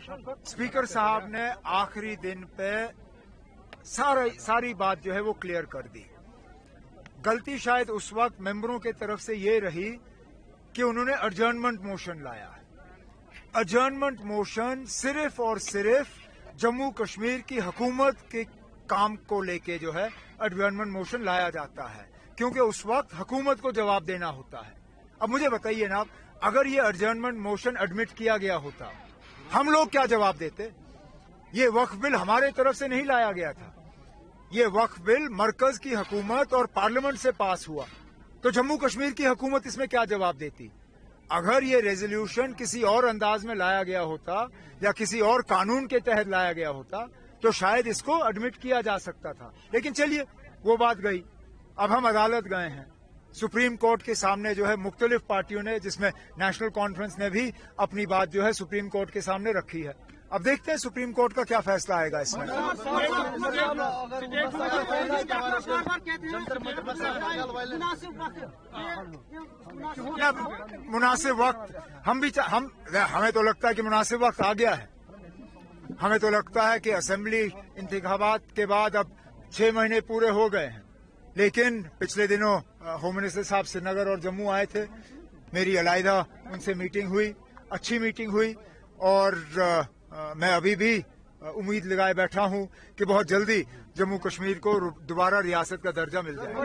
Speaker साहब ने आखिरी दिन पे सारी बात जो है वो क्लियर कर दी। गलती शायद उस वक्त मेंबरों की तरफ से ये रही कि उन्होंने एडजर्नमेंट मोशन लाया। एडजर्नमेंट मोशन सिर्फ और सिर्फ जम्मू कश्मीर की हुकूमत के काम को लेके जो है एडजर्नमेंट मोशन लाया जाता है, क्योंकि उस वक्त हुकूमत को जवाब देना होता है। अब मुझे बताइए ना, अगर ये एडजर्नमेंट मोशन एडमिट किया गया होता, हम लोग क्या जवाब देते? ये वक्फ बिल हमारे तरफ से नहीं लाया गया था, ये वक्फ बिल मरकज की हुकूमत और पार्लियामेंट से पास हुआ, तो जम्मू कश्मीर की हुकूमत इसमें क्या जवाब देती? अगर ये रेजोल्यूशन किसी और अंदाज में लाया गया होता या किसी और कानून के तहत लाया गया होता तो शायद इसको एडमिट किया जा सकता था। लेकिन चलिए, वो बात गई। अब हम अदालत गए हैं, सुप्रीम कोर्ट के सामने जो है मुख्तलिफ पार्टियों ने, जिसमें नेशनल कॉन्फ्रेंस ने भी अपनी बात जो है सुप्रीम कोर्ट के सामने रखी है। अब देखते हैं सुप्रीम कोर्ट का क्या फैसला आएगा इसमें। मुनासिब वक्त हमें तो लगता है कि मुनासिब वक्त आ गया है। हमें तो लगता है कि असेंबली इंतखाबात के बाद अब 6 महीने पूरे हो गए हैं, लेकिन पिछले दिनों होम मिनिस्टर साहब श्रीनगर और जम्मू आए थे, मेरी अलहदा उनसे मीटिंग हुई, अच्छी मीटिंग हुई, और मैं अभी भी उम्मीद लगाए बैठा हूं कि बहुत जल्दी जम्मू कश्मीर को दोबारा रियासत का दर्जा मिल जाएगा।